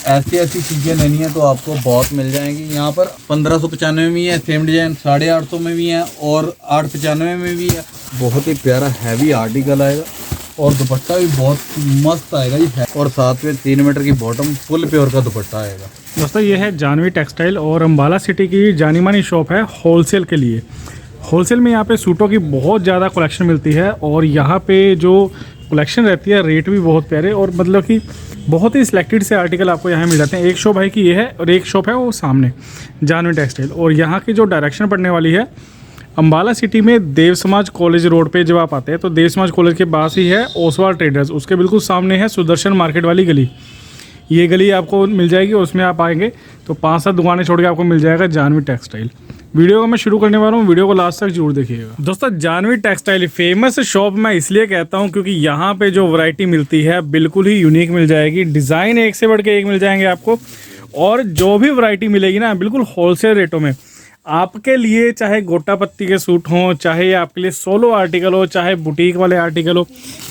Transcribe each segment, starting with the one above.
ऐसी ऐसी चीज़ें लेनी है तो आपको बहुत मिल जाएंगी यहाँ पर। 1595 में भी है सेम डिजाइन, 850 में भी है और 895 में भी है। बहुत ही प्यारा हैवी आर्टिकल आएगा और दुपट्टा भी बहुत मस्त आएगा जी। और साथ में 3 मीटर की बॉटम फुल प्योर का दुपट्टा आएगा। दोस्तों ये है जानवी टेक्सटाइल और अम्बाला सिटी की जानी मानी शॉप है होलसेल के लिए। होलसेल में यहाँ पे सूटों की बहुत ज़्यादा कलेक्शन मिलती है और यहाँ पे जो कलेक्शन रहती है रेट भी बहुत प्यारे और मतलब कि बहुत ही सिलेक्टेड से आर्टिकल आपको यहाँ मिल जाते हैं। एक शॉप भाई की ये है और एक शॉप है वो सामने जानवी टेक्सटाइल। और यहाँ की जो डायरेक्शन पड़ने वाली है अम्बाला सिटी में देव समाज कॉलेज रोड पे जब आप आते हैं तो देव समाज कॉलेज के पास ही है ओसवाल ट्रेडर्स, उसके बिल्कुल सामने है सुदर्शन मार्केट वाली गली। ये गली आपको मिल जाएगी, उसमें आप आएंगे तो 5-7 दुकानें छोड़ के आपको मिल जाएगा जानवी टेक्सटाइल। वीडियो को मैं शुरू करने वाला हूँ, वीडियो को लास्ट तक जरूर देखिएगा। दोस्तों जानवी टेक्सटाइल फेमस शॉप मैं इसलिए कहता हूँ क्योंकि यहाँ पे जो वैरायटी मिलती है बिल्कुल ही यूनिक मिल जाएगी। डिज़ाइन एक से बढ़ के एक मिल जाएंगे आपको और जो भी वैरायटी मिलेगी ना बिल्कुल होलसेल रेटों में आपके लिए। चाहे गोटा पत्ती के सूट हों, चाहे आपके लिए सोलो आर्टिकल हो, चाहे बुटीक वाले आर्टिकल हो,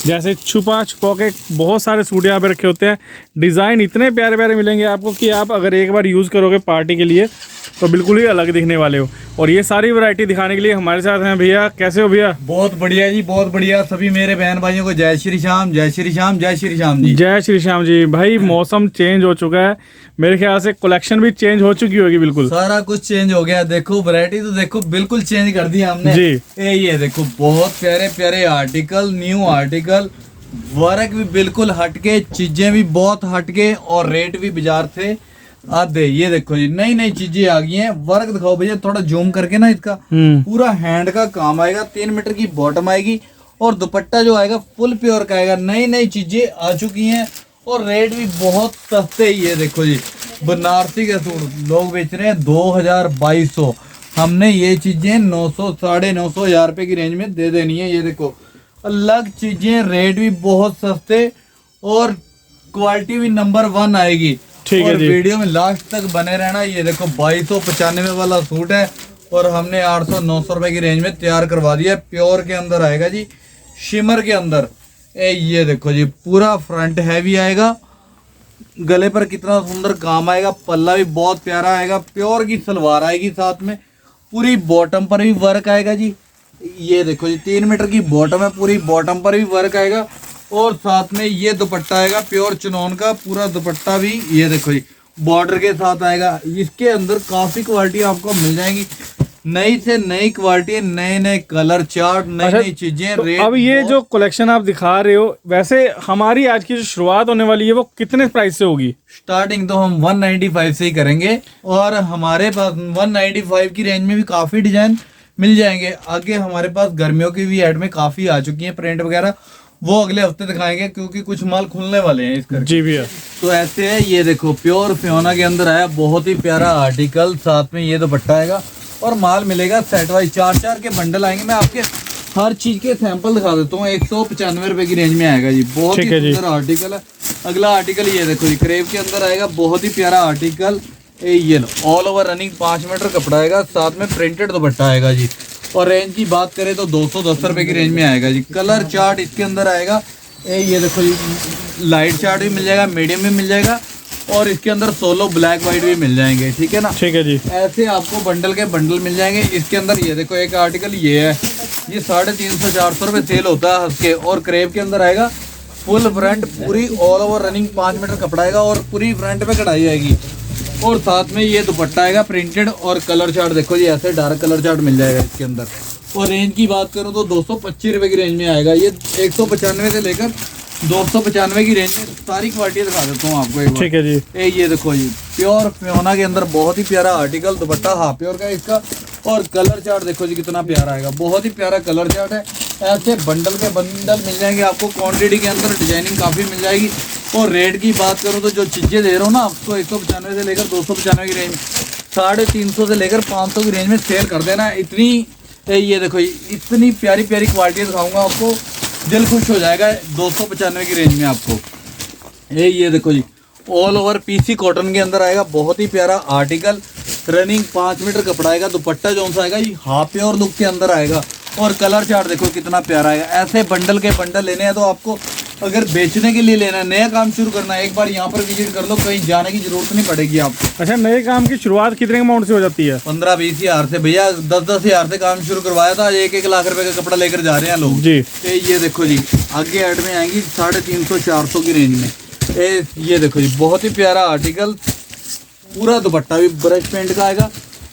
जैसे छुपा के बहुत सारे सूट यहाँ पे रखे होते हैं। डिज़ाइन इतने प्यारे प्यारे मिलेंगे आपको कि आप अगर एक बार यूज़ करोगे पार्टी के लिए तो बिल्कुल ही अलग दिखने वाले हो। और ये सारी वैरायटी दिखाने के लिए हमारे साथ हैं भैया। कैसे हो भैया? बहुत बढ़िया जी, बहुत बढ़िया। सभी मेरे बहन भाइयों को जय श्री श्याम, जय श्री श्याम, जय श्री श्याम जी। जय श्री श्याम जी। भाई मौसम चेंज हो चुका है, मेरे ख्याल से कलेक्शन भी चेंज हो चुकी होगी। बिल्कुल सारा कुछ चेंज हो गया। देखो वैरायटी तो देखो बिल्कुल चेंज कर दी हमने जी। ये देखो बहुत प्यारे प्यारे आर्टिकल, न्यू आर्टिकल, वर्क भी बिल्कुल हटके, चीजें भी बहुत हटके और रेट भी बाजार से आधे। ये देखो जी नई नई चीजें आ गई हैं। वर्क दिखाओ भैया थोड़ा जूम करके ना। इसका पूरा हैंड का काम आएगा, 3 मीटर की बॉटम आएगी और दुपट्टा जो आएगा फुल प्योर का आएगा। नई नई चीजें आ चुकी हैं और रेट भी बहुत सस्ते। ये देखो जी बनारसी के सूट लोग बेच रहे हैं 2000-2200, हमने ये चीजें 900, 950, 1000 रुपए की रेंज में दे देनी है। ये देखो अलग चीजें, रेट भी बहुत सस्ते और क्वालिटी भी नंबर 1 आएगी। ठीक है जी। वीडियो में लास्ट तक बने रहना। ये देखो 2295 वाला सूट है और हमने 800-900 रुपए की रेंज में तैयार करवा दिया। प्योर के अंदर आएगा जी, शिमर के अंदर। ये देखो जी पूरा फ्रंट हैवी आएगा, गले पर कितना सुंदर काम आएगा, पल्ला भी बहुत प्यारा आएगा, प्योर की सलवार आएगी साथ में, पूरी बॉटम पर भी वर्क आएगा जी। ये देखो जी 3 मीटर की बॉटम है, पूरी बॉटम पर भी वर्क आएगा और साथ में ये दुपट्टा आएगा प्योर चिनोन का। पूरा दुपट्टा भी ये देखो जी बॉर्डर के साथ आएगा। इसके अंदर काफी क्वालिटी आपको मिल जाएंगी, नई से नई क्वालिटी, नए नए कलर चार्ट, नई नई चीजें। तो अब ये जो कलेक्शन आप दिखा रहे हो, वैसे हमारी आज की जो शुरुआत होने वाली है वो कितने प्राइस से होगी? स्टार्टिंग तो हम 195 से ही करेंगे और हमारे पास 195 की रेंज में भी काफी डिजाइन मिल जाएंगे। आगे हमारे पास गर्मियों की भी एड में काफी आ चुकी है प्रिंट वगैरह, वो अगले हफ्ते दिखाएंगे क्योंकि कुछ माल खुलने वाले हैं इसका। जी भैया। तो ऐसे है। ये देखो प्योर फियोना के अंदर आया, बहुत ही प्यारा आर्टिकल, साथ में ये दुपट्टा आएगा और माल मिलेगा सेट वाइज। 4-4 के बंडल आएंगे। मैं आपके हर चीज के सैंपल दिखा देता हूँ। 195 रुपए की रेंज में आएगा जी, बहुत ही सुंदर आर्टिकल है। अगला आर्टिकल ये देखो जी क्रेप के अंदर आएगा, बहुत ही प्यारा आर्टिकल। ये ऑल ओवर रनिंग 5 मीटर कपड़ा आएगा, साथ में प्रिंटेड दुपट्टा आएगा जी। और रेंज की बात करें तो 210 रुपए की रेंज में आएगा जी। कलर चार्ट इसके अंदर आएगा। ये देखो जी लाइट चार्ट भी मिल जाएगा, मीडियम भी मिल जाएगा और इसके अंदर सोलो ब्लैक व्हाइट भी मिल जाएंगे। ठीक है ना? ठीक है जी। ऐसे आपको बंडल के बंडल मिल जाएंगे। इसके अंदर ये देखो एक आर्टिकल ये है, ये 350-400 रुपए सेल होता है हंस के। और क्रेप के अंदर आएगा फुल फ्रंट, पूरी ऑल ओवर रनिंग 5 मीटर कपड़ा आएगा और पूरी फ्रंट पे कढ़ाई आएगी और साथ में ये दुपट्टा आएगा प्रिंटेड। और कलर चार्ट देखो जी ऐसे डार्क कलर चार्ट मिल जाएगा इसके अंदर। और रेंज की बात करूँ तो 225 रुपए की रेंज में आएगा। ये 195 से लेकर 295 की रेंज में सारी क्वालिटी दिखा देता हूँ आपको एक बार। ठीक है जी। ये देखो जी प्योर फियोना के अंदर बहुत ही प्यारा आर्टिकल, दुपट्टा हाफ प्योर का इसका। और कलर चार्ट देखो जी कितना प्यारा आएगा, बहुत ही प्यारा कलर चार्ट है। ऐसे बंडल के बंडल मिल जाएंगे आपको, क्वांटिटी के अंदर डिजाइनिंग काफ़ी मिल जाएगी। और रेट की बात करूँ तो जो चीज़ें दे रहा हूँ ना आपको 195 से लेकर 295 की रेंज, 350 से लेकर 500 की रेंज में सेल कर देना। इतनी ये देखो इतनी प्यारी प्यारी क्वालिटी दिखाऊंगा आपको, दिल खुश हो जाएगा 295 की रेंज में आपको। ये देखो जी ऑल ओवर पीसी कॉटन के अंदर आएगा, बहुत ही प्यारा आर्टिकल, रनिंग 5 मीटर कपड़ा आएगा। दुपट्टा जो सा आएगा ये हाफ प्योर लुक के अंदर आएगा और कलर चार्ट देखो कितना प्यारा आएगा। ऐसे बंडल के बंडल लेने हैं तो आपको अगर बेचने के लिए लेना, नया काम शुरू करना है, एक बार यहाँ पर विजिट कर लो, कहीं जाने की जरूरत नहीं पड़ेगी आपको। अच्छा, नए काम की शुरुआत कितने अमाउंट से हो जाती है? 15-20 हज़ार से भैया, 10-10 हज़ार से काम शुरू करवाया था, 1-1 लाख रुपए का कपड़ा लेकर जा रहे हैं लोग जी। ये देखो जी, आगे ऐड में आएंगी 350-400 की रेंज में। ये देखो जी, बहुत ही प्यारा आर्टिकल, पूरा दुपट्टा भी ब्रश पेंट का आएगा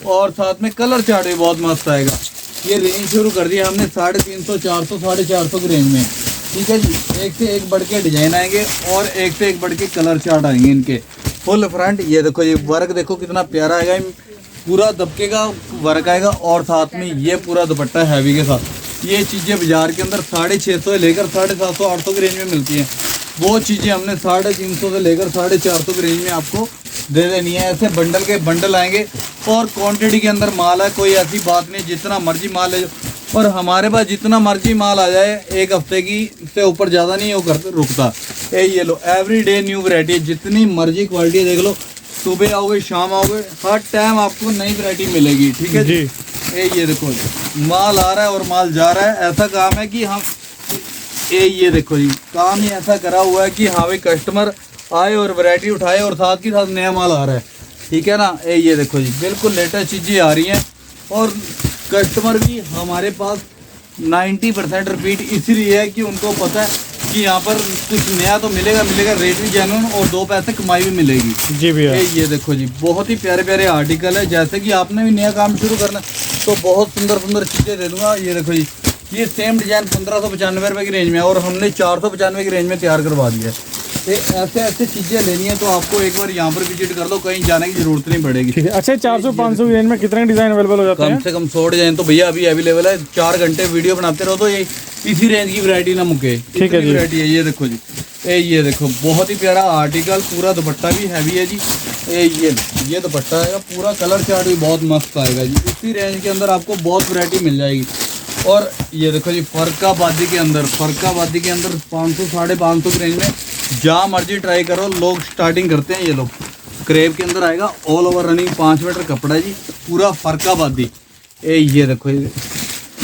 और साथ में कलर चार्ट भी बहुत मस्त आएगा। ये रेंज शुरू कर दिया हमने 350, 400, 450 की रेंज में। ठीक है जी, एक से एक बढ़ के डिजाइन आएंगे और एक से एक बढ़ के कलर चार्ट आएंगे इनके। फुल फ्रंट, ये देखो ये वर्क देखो कितना प्यारा आएगा, पूरा दबके का वर्क आएगा और साथ में ये पूरा दुपट्टा हैवी के साथ। ये चीज़ें बाजार के अंदर 650 से लेकर 750, 800 की रेंज में मिलती हैं, वो चीज़ें हमने 350 से लेकर 450 की रेंज में आपको दे देनी है। ऐसे बंडल के बंडल आएंगे और क्वांटिटी के अंदर माल है, कोई ऐसी बात नहीं, जितना मर्जी माल ले। और हमारे पास जितना मर्जी माल आ जाए, एक हफ्ते की से ऊपर ज़्यादा नहीं वो रुकता। ये लो, एवरी डे न्यू वैरायटी, जितनी मर्जी क्वालिटी देख लो, सुबह आओगे शाम आओगे, हर टाइम आपको नई वैरायटी मिलेगी। ठीक है जी। ये देखो माल आ रहा है और माल जा रहा है, ऐसा काम है कि हम ये देखो जी, काम ही ऐसा करा हुआ है कि हाँ भाई कस्टमर आए और वैरायटी उठाए और साथ के साथ नया माल आ रहा है। ठीक है ना। ये देखो जी, बिल्कुल लेटेस्ट चीज़ें आ रही हैं और कस्टमर भी हमारे पास 90% रिपीट इसलिए है कि उनको पता है कि यहाँ पर कुछ नया तो मिलेगा, रेट भी जेन्युइन और 2 पैसे कमाई भी मिलेगी। जी भैया। ये देखो जी, बहुत ही प्यारे प्यारे आर्टिकल है। जैसे कि आपने भी नया काम शुरू करना तो बहुत सुंदर सुंदर चीज़ें दे दूँगा। ये देखो जी, ये सेम डिज़ाइन 1595 रुपये की रेंज में है और हमने 495 की रेंज में तैयार करवा दिया है। ऐसे ऐसे चीज़ें लेनी है तो आपको एक बार यहाँ पर विजिट कर लो, कहीं जाने की जरूरत नहीं पड़ेगी। ठीक है। अच्छा, 400-500 की रेंज में कितने डिज़ाइन अवेलेबल हो जाते हैं? कम से कम 100 डिज़ाइन तो भैया अभी अवेलेबल है। 4 घंटे वीडियो बनाते रहो तो ये इसी रेंज की वैरायटी ना मुके। ठीक है जी, वैरायटी है। ये देखो जी, ये देखो बहुत ही प्यारा आर्टिकल, पूरा दुपट्टा भी हैवी है जी। ये दुपट्टा आएगा, पूरा कलर चार्ट भी बहुत मस्त आएगा जी। इसी रेंज के अंदर आपको बहुत वैरायटी मिल जाएगी। और ये देखो जी, फरकाबादी के अंदर 500-550 की रेंज में जहाँ मर्जी ट्राई करो। लोग स्टार्टिंग करते हैं, ये लोग क्रेप के अंदर आएगा, ऑल ओवर रनिंग 5 मीटर कपड़ा है जी, पूरा फरकाबादी। ये देखो,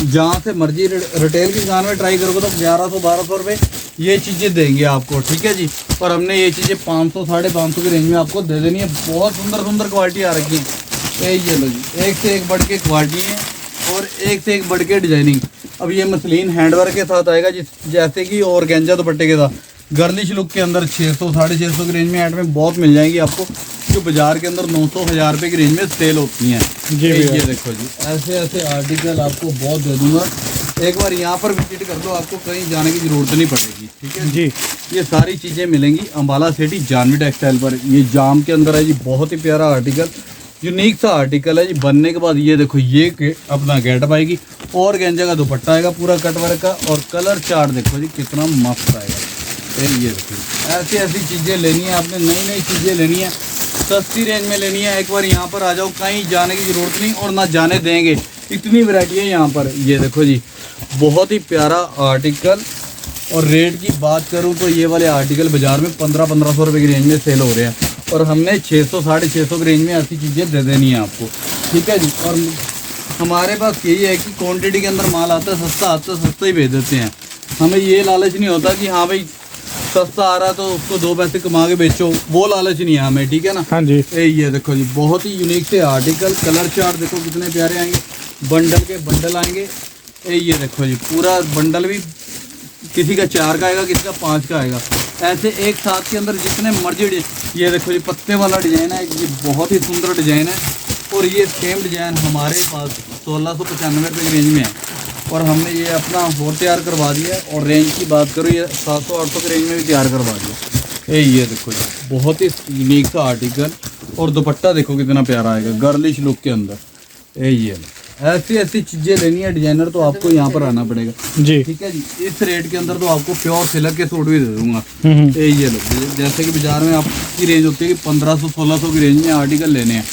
जहाँ से मर्जी रिटेल की दुकान में ट्राई करोगे तो 1100-1200 रुपये ये चीज़ें देंगे आपको। ठीक है जी। और हमने ये चीज़ें 500-550 की रेंज में आपको दे देनी है। बहुत सुंदर सुंदर क्वालिटी आ रखी है। ये लो जी, एक से एक बढ़ के क्वालिटी है और एक से एक बढ़ के डिजाइनिंग। अब ये मसलिन हैंडवर्क के साथ आएगा जैसे कि और गेंजा दुपट्टे के साथ गर्लिश लुक के अंदर 600-650 की रेंज में ऐड में बहुत मिल जाएंगी आपको, जो बाजार के अंदर 900-1000 रुपये की रेंज में सेल होती हैं जी। ये देखो जी, ऐसे ऐसे आर्टिकल आपको बहुत दे दूंगा। एक बार यहाँ पर विजिट कर दो, आपको कहीं जाने की ज़रूरत नहीं पड़ेगी। ठीक है जी। ये सारी चीज़ें मिलेंगी अम्बाला सिटी जानवी टेक्सटाइल पर। ये जाम के अंदर है जी, बहुत ही प्यारा आर्टिकल, यूनिक सा आर्टिकल है जी। बनने के बाद ये देखो, ये अपना गेटअप आएगी और गेंजा का दुपट्टा आएगा पूरा कट वर्क का, और कलर चार्ट देखो जी कितना मस्त आएगा। ये देखो, ऐसी ऐसी चीज़ें लेनी है आपने, नई नई चीज़ें लेनी है, सस्ती रेंज में लेनी है। एक बार यहाँ पर आ जाओ, कहीं जाने की ज़रूरत नहीं और ना जाने देंगे, इतनी वैरायटी है यहाँ पर। ये देखो जी, बहुत ही प्यारा आर्टिकल। और रेट की बात करूँ तो ये वाले आर्टिकल बाज़ार में 1500-1500 रुपये की रेंज में सेल हो रहे हैं और हमने 600-650 की रेंज में ऐसी चीज़ें दे देनी है आपको। ठीक है जी। और हमारे पास यही है कि क्वांटिटी के अंदर माल आता है, सस्ता आता है, सस्ता ही भेज देते हैं। हमें ये लालच नहीं होता कि हाँ भाई सस्ता आ रहा तो उसको 2 पैसे कमा के बेचो, वो लालच नहीं है हमें। ठीक है ना। हाँ जी। ये देखो जी, बहुत ही यूनिक से आर्टिकल, कलर चार्ट देखो कितने प्यारे आएंगे, बंडल के बंडल आएंगे। ये देखो जी, पूरा बंडल भी किसी का 4 का आएगा, किसी का 5 का आएगा, ऐसे एक साथ के अंदर जितने मर्जी। ये देखो जी, पत्ते वाला डिज़ाइन है, ये बहुत ही सुंदर डिज़ाइन है और ये सेम डिज़ाइन हमारे पास 1695 रुपये की रेंज में है और हमने ये अपना और तैयार करवा दिया। और रेंज की बात करूँ, ये 700-800 की रेंज में भी तैयार करवा दिया। ये देखो जी, बहुत ही यूनिक सा आर्टिकल और दुपट्टा देखो कितना प्यारा आएगा गर्लिश लुक के अंदर। ये ऐसी ऐसी चीज़ें लेनी है डिजाइनर तो आपको यहाँ पर आना पड़ेगा जी। ठीक है जी। इस रेट के अंदर तो आपको प्योर सिल्क के सूट भी दे दूंगा। ये लो, जैसे कि बाजार में आपकी रेंज होती है कि 1500-1600 की रेंज में आर्टिकल लेने हैं,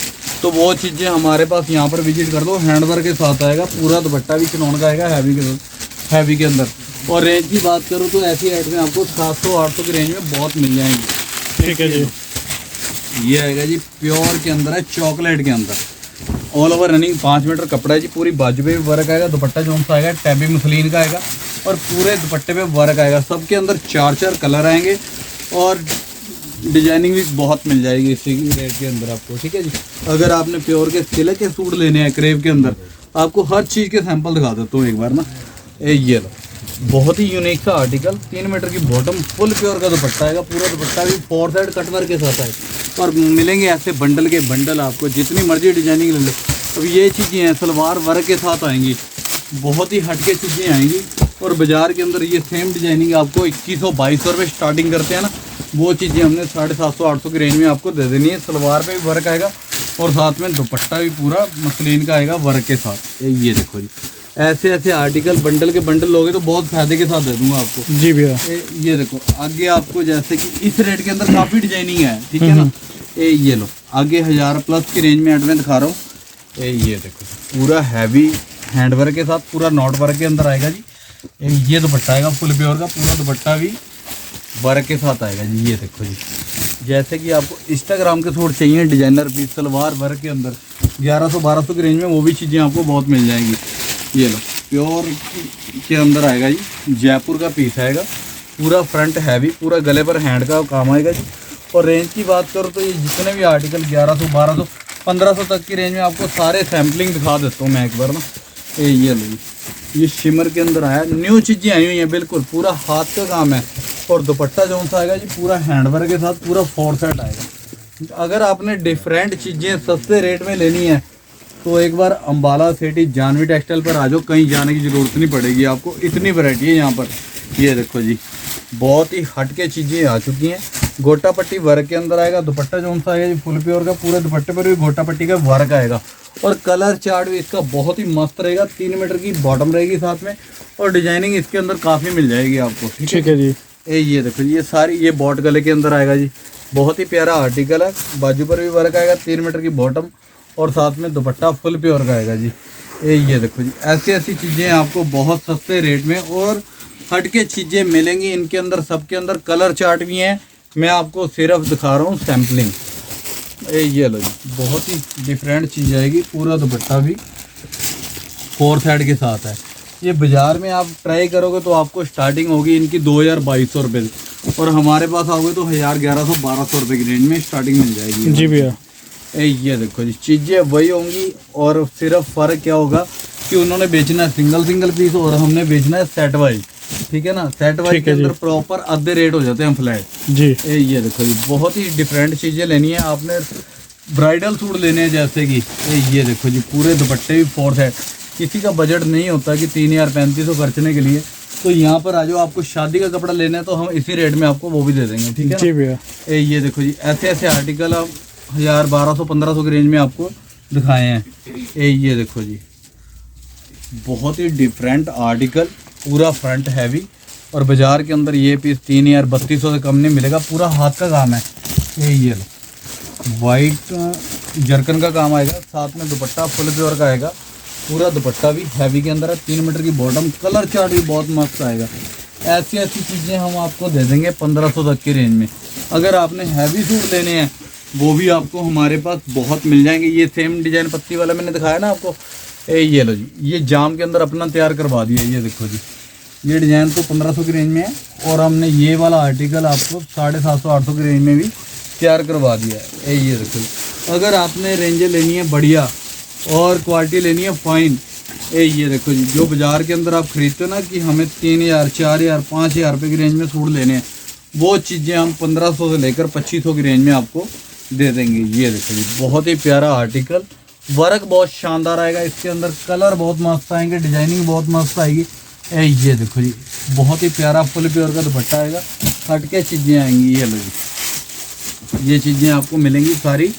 तो वो चीज़ें हमारे पास यहाँ पर विजिट कर दो। हैंडवर्क के साथ आएगा, पूरा दुपट्टा भी चिनौन का आएगा हैवी के अंदर। और रेंज की बात करूँ तो ऐसी रेट में आपको 700-800 की रेंज में बहुत मिल जाएंगी। ठीक है जी। ये आएगा जी, प्योर के अंदर है, चॉकलेट के अंदर, ऑल ओवर रनिंग 5 मीटर कपड़ा है जी, पूरी बाजू पे भी वर्क आएगा। दुपट्टा जो सा आएगा टैबी मसलिन का आएगा और पूरे दुपट्टे पे वर्क आएगा। सबके अंदर 4 कलर आएंगे और डिजाइनिंग भी बहुत मिल जाएगी इसी रेट के अंदर आपको, ठीक है जी। अगर आपने प्योर के सिल्क के सूट लेने हैं क्रेप के अंदर, आपको हर चीज़ के सैंपल दिखा देता हूँ एक बार ना। ये लो, बहुत ही यूनिक सा आर्टिकल, 3 मीटर की बॉटम, फुल प्योर का दुपट्टा आएगा। पूरा दुपट्टा भी 4 साइड कटवर्क के साथ आएगा और मिलेंगे ऐसे बंडल के बंडल आपको, जितनी मर्जी डिजाइनिंग ले लो। अब ये चीज़ें हैं सलवार वर्क के साथ आएंगी, बहुत ही हटके चीज़ें आएंगी। और बाज़ार के अंदर ये सेम डिजाइनिंग आपको 2100-2200 रुपये स्टार्टिंग करते हैं ना, वो चीज़ें हमने 750-800 की रेंज में आपको दे देनी है। सलवार पे भी वर्क आएगा और साथ में दुपट्टा भी पूरा मसलिन का आएगा वर्क के साथ। ये देखो जी, ऐसे ऐसे आर्टिकल बंडल के बंडल लोगे तो बहुत फायदे के साथ दे दूंगा आपको जी भैया। ये देखो आगे आपको, जैसे कि इस रेट के अंदर काफ़ी डिजाइनिंग है, ठीक है ना। ये लो, आगे 1000+ की रेंज में एड में दिखा रहा हूँ। ये देखो पूरा हैवी हैंडवर्क के साथ, पूरा नॉट वर्क के अंदर आएगा जी। ये दुपट्टा आएगा फुल प्योर का, पूरा दुपट्टा भी वर्क के साथ आएगा जी। ये देखो जी, जैसे कि आपको इंस्टाग्राम के सूट चाहिए डिजाइनर पीस सलवार वर्क के अंदर 1100-1200 की रेंज में, वो भी चीज़ें आपको बहुत मिल जाएंगी। ये लो, प्योर के अंदर आएगा जी, जयपुर का पीस आएगा, पूरा फ्रंट हैवी, पूरा गले पर हैंड का काम आएगा जी। और रेंज की बात करो तो ये जितने भी आर्टिकल 1100-1200 1500 तक की रेंज में आपको सारे सैम्पलिंग दिखा देता हूँ मैं एक बार ना। ये लो, ये शिमर के अंदर आया, न्यू चीज़ें आई हुई हैं, बिल्कुल पूरा हाथ का काम है। और दुपट्टा जो सा आएगा जी पूरा हैंडवर्क के साथ, पूरा 4 सेट आएगा। अगर आपने डिफरेंट चीज़ें सस्ते रेट में लेनी है तो एक बार अम्बाला सिटी जानवी टेक्सटाइल पर आ जाओ, कहीं जाने की ज़रूरत नहीं पड़ेगी आपको, इतनी वैरायटी है यहाँ पर। ये देखो जी, बहुत ही हटके चीज़ें आ चुकी हैं। गोटा पट्टी वर्क के अंदर आएगा, दुपट्टा जो सा आएगा जी फुल प्योर का, पूरे दुपट्टे पर भी गोटा पट्टी का वर्क आएगा। और कलर चार्ट भी इसका बहुत ही मस्त रहेगा, 3 मीटर की बॉटम रहेगी साथ में, और डिजाइनिंग इसके अंदर काफ़ी मिल जाएगी आपको, ठीक है जी। ये देखो जी, ये सारी ये बॉट गले के अंदर आएगा जी, बहुत ही प्यारा आर्टिकल है। बाजू पर भी वर्क आएगा, 3 मीटर की बॉटम और साथ में दुपट्टा फुल प्योर का आएगा जी। ये देखो जी, ऐसी ऐसी चीज़ें आपको बहुत सस्ते रेट में और हटके चीज़ें मिलेंगी इनके अंदर। सबके अंदर कलर चार्ट भी हैं, मैं आपको सिर्फ दिखा रहा हूँ सैम्पलिंग। ये लो जी, बहुत ही डिफरेंट चीज़ आएगी, पूरा दुपट्टा भी 4 साइड के साथ है। ये बाज़ार में आप ट्राई करोगे तो आपको स्टार्टिंग होगी इनकी 2200 रुपये, और हमारे पास आओगे तो 1000, 1100-1200 रुपये की रेंज में स्टार्टिंग मिल जाएगी जी भैया। ये देखो जी, चीज़ें वही होंगी और सिर्फ फ़र्क क्या होगा कि उन्होंने बेचना है सिंगल पीस और हमने बेचना है सेट वाइज, ठीक है ना। सेट वाइज के अंदर प्रॉपर आधे रेट हो जाते हैं फ्लैट जी। ये देखो जी, बहुत ही डिफरेंट चीज़ें लेनी है आपने। ब्राइडल सूट लेने हैं जैसे कि ये देखो जी, पूरे दुपट्टे भी 4 सेट। किसी का बजट नहीं होता कि 3000-3500 खर्चने के लिए, तो यहाँ पर आ जाओ। आपको शादी का कपड़ा लेना है तो हम इसी रेट में आपको वो भी दे देंगे, ठीक है जी भैया। ये देखो जी, ऐसे ऐसे आर्टिकल आप 1000, 1200, 1500 की रेंज में आपको दिखाए हैं। ये देखो जी, बहुत ही डिफरेंट आर्टिकल, पूरा फ्रंट हैवी, और बाज़ार के अंदर ये पीस 3000-3200 से कम नहीं मिलेगा, पूरा हाथ का काम है। ये लो, वाइट जरकन का काम आएगा, साथ में दुपट्टा फुल प्योर का आएगा, पूरा दुपट्टा भी हैवी के अंदर है, 3 मीटर की बॉटम, कलर चार्ट भी बहुत मस्त आएगा। ऐसी ऐसी चीज़ें हम आपको दे देंगे 1500 तक की रेंज में। अगर आपने हैवी सूट लेने हैं वो भी आपको हमारे पास बहुत मिल जाएंगे। ये सेम डिजाइन पत्ती वाला मैंने दिखाया ना आपको, ये लो जी, ये जाम के अंदर अपना तैयार करवा दिया। ये देखो जी, ये डिज़ाइन तो 1500 की रेंज में है, और हमने ये वाला आर्टिकल आपको 750-800 की रेंज में भी तैयार करवा दिया है। ये देखो जी, अगर आपने रेंजें लेनी है बढ़िया और क्वालिटी लेनी है फाइन, ये देखो जी, जो बाज़ार के अंदर आप खरीदते हो ना कि हमें 3000, 4000, 5000 रुपये की रेंज में सूट लेने हैं, वो चीज़ें हम 1500 से लेकर 2500 की रेंज में आपको दे देंगे। ये देखो जी, बहुत ही प्यारा आर्टिकल, वर्क बहुत शानदार आएगा इसके अंदर, कलर बहुत मस्त आएंगे, डिजाइनिंग बहुत मस्त आएगी। ये देखो जी, बहुत ही प्यारा फुल प्योर का दुपट्टा आएगा, हटके चीज़ें आएंगी। ये लो जी, ये चीज़ें आपको मिलेंगी सारी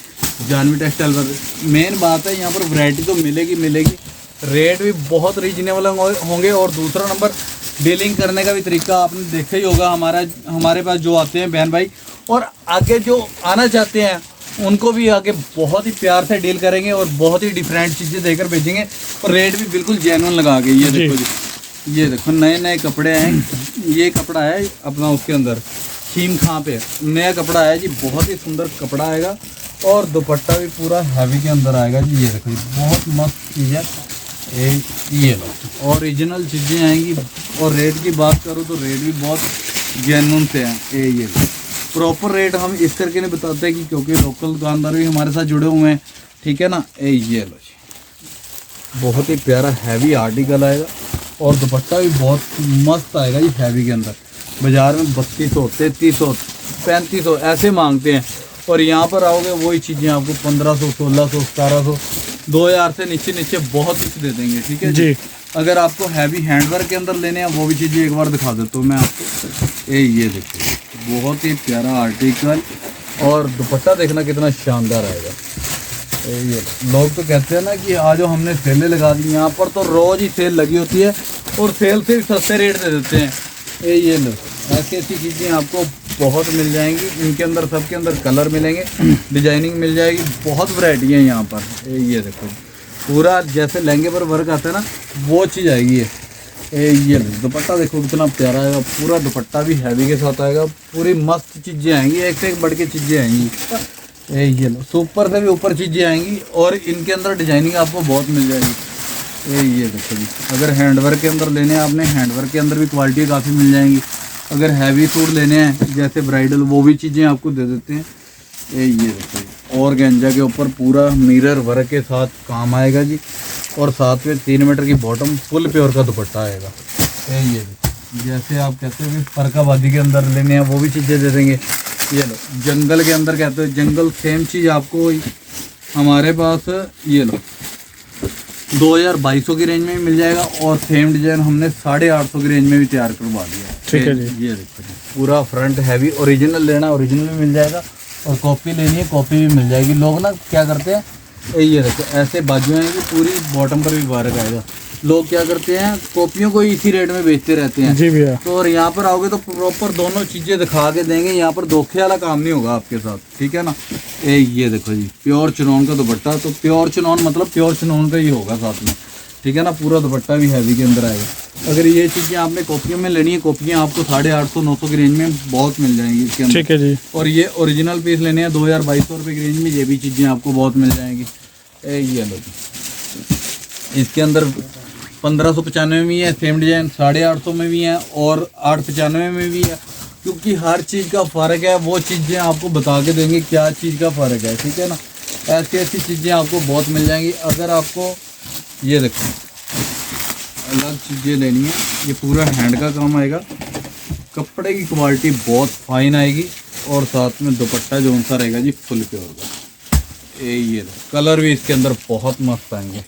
जानवी टेक्सटाइल पर। मेन बात है यहाँ पर वैरायटी तो मिलेगी, रेट भी बहुत रीजनेबल होंगे, और दूसरा नंबर डीलिंग करने का भी तरीका आपने देखा ही होगा। हमारे पास जो आते हैं बहन भाई और आगे जो आना चाहते हैं उनको भी आगे बहुत ही प्यार से डील करेंगे और बहुत ही डिफरेंट चीज़ें देकर भेजेंगे, और रेट भी बिल्कुल जेन्युइन लगा के। ये देखो जी, ये देखो नए कपड़े हैं। ये कपड़ा है अपना उसके अंदर खीम खां पे नया कपड़ा है जी, बहुत ही सुंदर कपड़ा आएगा, और दुपट्टा भी पूरा हैवी के अंदर आएगा जी। ये देखो जी, बहुत मस्त चीज़ है। ये लो ओरिजिनल चीज़ें आएंगी। और रेट की बात करूँ तो रेट भी बहुत जेन्युइन से हैं। ये लो प्रॉपर रेट हम इस करके नहीं बताते कि क्योंकि लोकल दुकानदार भी हमारे साथ जुड़े हुए हैं, ठीक है ना। ये लो जी, बहुत ही प्यारा हैवी आर्टिकल आएगा और दुपट्टा भी बहुत मस्त आएगा जी हैवी के अंदर। बाज़ार में 3200, 3300, 3500 ऐसे मांगते हैं और यहाँ पर आओगे वही चीज़ें आपको 1500, 1600, 1700, 2000 से नीचे नीचे बहुत कुछ दे देंगे, ठीक है जी। अगर आपको हैवी हैंडवर्क के अंदर लेने हैं वो भी चीज़ें एक बार दिखा देता हूँ मैं आपको। ये देखिए बहुत ही प्यारा आर्टिकल और दुपट्टा देखना कितना शानदार आएगा। ये लोग तो कहते हैं ना कि आज हमने सेलें लगा दी, यहाँ पर तो रोज़ ही सेल लगी होती है और सेल से भी सस्ते रेट दे देते हैं। ये लो ऐसी ऐसी चीज़ें आपको बहुत मिल जाएंगी। इनके अंदर सबके अंदर कलर मिलेंगे, डिजाइनिंग मिल जाएगी, बहुत वैरायटी है यहाँ पर। ये देखो पूरा जैसे लहंगे पर वर्क आता है ना वो चीज़ आएगी ये दुपट्टा देखो कितना प्यारा आएगा। पूरा दुपट्टा भी हैवी के साथ आएगा, पूरी मस्त चीज़ें आएंगी, एक से एक बढ़ के चीज़ें आएंगी। ये लो सुपर से भी ऊपर चीज़ें आएंगी और इनके अंदर डिजाइनिंग आपको बहुत मिल जाएगी। ये देखो जी, अगर हैंडवर्क के अंदर लेने हैं आपने, हैंडवर्क के अंदर भी क्वालिटी काफ़ी मिल जाएंगी। अगर हैवी सूट लेने हैं जैसे ब्राइडल वो भी चीज़ें आपको दे देते हैं। ये देखो जी, और गेंजा के ऊपर पूरा मिरर वर्क के साथ काम आएगा जी और साथ में 3 मीटर की बॉटम फुल प्योर का दुपट्टा आएगा। ये जैसे आप कहते हो कि फरकाबादी के अंदर लेने हैं वो भी चीज़ें दे देंगे। ये लो जंगल के अंदर कहते हो जंगल सेम चीज़ आपको हमारे पास ये लो 2200 की रेंज में भी मिल जाएगा और सेम डिजाइन हमने 850 की रेंज में भी तैयार करवा दिया। ठीक है जी। ये देखो जी पूरा फ्रंट हैवी, ओरिजिनल लेना ओरिजिनल भी मिल जाएगा और कॉपी लेनी है कॉपी भी मिल जाएगी। लोग ना क्या करते हैं ये देखो ऐसे बाजू आएंगी, पूरी बॉटम पर भी वर्क आएगा। लोग क्या करते हैं कॉपियों को इसी रेट में बेचते रहते हैं जी भैया। तो और यहाँ पर आओगे तो प्रॉपर दोनों चीज़ें दिखा के देंगे, यहाँ पर धोखे वाला काम नहीं होगा आपके साथ, ठीक है ना। ये देखो जी प्योर चिनॉन का दुपट्टा, तो प्योर चिनॉन मतलब प्योर चिनॉन का ही होगा साथ में, ठीक है ना। पूरा दुपट्टा भी हैवी के अंदर आएगा। अगर ये चीज़ें आपने कॉपियों में लेनी है, कॉपियाँ आपको 850, 900 की रेंज में बहुत मिल जाएंगी इसके अंदर, ठीक है जी। और ये ओरिजिनल पीस लेने हैं 2200 रुपये की रेंज में, ये भी चीज़ें आपको बहुत मिल जाएंगी। ये लो इसके अंदर 1595 में भी है सेम डिजाइन, 850 में भी है और 895 में भी है, क्योंकि हर चीज़ का फ़र्क है। वो चीज़ें आपको बता के देंगे क्या चीज़ का फ़र्क है, ठीक है ना। ऐसी ऐसी चीज़ें आपको बहुत मिल जाएंगी। अगर आपको ये देखो अलग चीज़ें लेनी है, ये पूरा हैंड का काम आएगा, कपड़े की क्वालिटी बहुत फाइन आएगी और साथ में दुपट्टा जो सा रहेगा जी फुल प्योर का। ये कलर भी इसके अंदर बहुत मस्त आएंगे।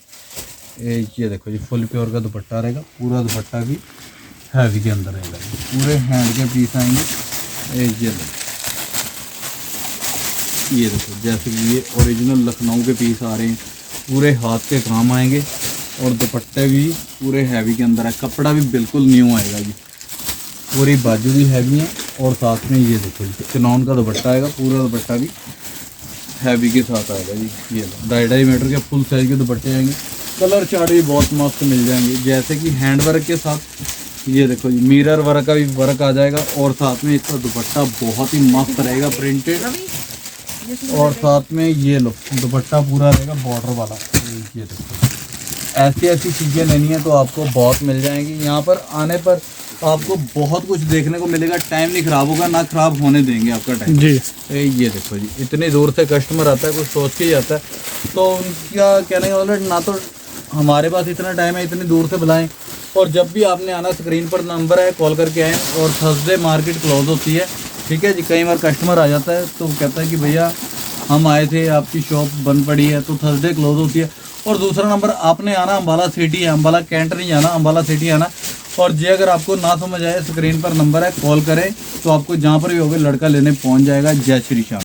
ये देखो जी फुल प्योर का दुपट्टा रहेगा, पूरा दुपट्टा भी हैवी के अंदर रहेगा, पूरे हैंड के पीस आएंगे। ये देखो जैसे कि ये ओरिजिनल लखनऊ के पीस आ रहे हैं, पूरे हाथ के काम आएंगे और दुपट्टे भी पूरे हैवी के अंदर है। कपड़ा भी बिल्कुल न्यू आएगा जी, पूरी बाजू भी हैवी है और साथ में ये देखो जी चिनॉन का दुपट्टा आएगा, पूरा दुपट्टा भी हैवी के साथ आएगा जी। ये 2.5 मीटर के फुल साइज के दुपट्टे आएंगे, कलर चार्ट भी बहुत मस्त मिल जाएंगे। जैसे कि हैंड वर्क के साथ ये देखो जी मिरर वर्क का भी वर्क आ जाएगा और साथ में इसका दुपट्टा बहुत ही मस्त रहेगा प्रिंटेड, और साथ में ये लो दुपट्टा पूरा रहेगा बॉर्डर वाला। ये देखो ऐसी ऐसी चीज़ें लेनी है तो आपको बहुत मिल जाएंगी। यहाँ पर आने पर आपको बहुत कुछ देखने को मिलेगा, टाइम नहीं ख़राब होगा, ना ख़राब होने देंगे आपका टाइम जी। ये देखो जी इतनी दूर से कस्टमर आता है, कुछ सोच के ही आता है, तो उनका कहने का मतलब ना तो हमारे पास इतना टाइम है इतनी दूर से बुलाएं, और जब भी आपने आना स्क्रीन पर नंबर है कॉल करके आएँ। और थर्सडे मार्केट क्लोज होती है, ठीक है जी। कई बार कस्टमर आ जाता है तो कहता है कि भैया हम आए थे आपकी शॉप बंद पड़ी है, तो थर्सडे क्लोज होती है। और दूसरा नंबर आपने आना अम्बाला सिटी है, अम्बाला कैंट नहीं जाना, अम्बाला सिटी आना। और जी अगर आपको ना समझ आए स्क्रीन पर नंबर है कॉल करें, तो आपको जहाँ पर भी होगा लड़का लेने पहुँच जाएगा। जय श्री श्याम।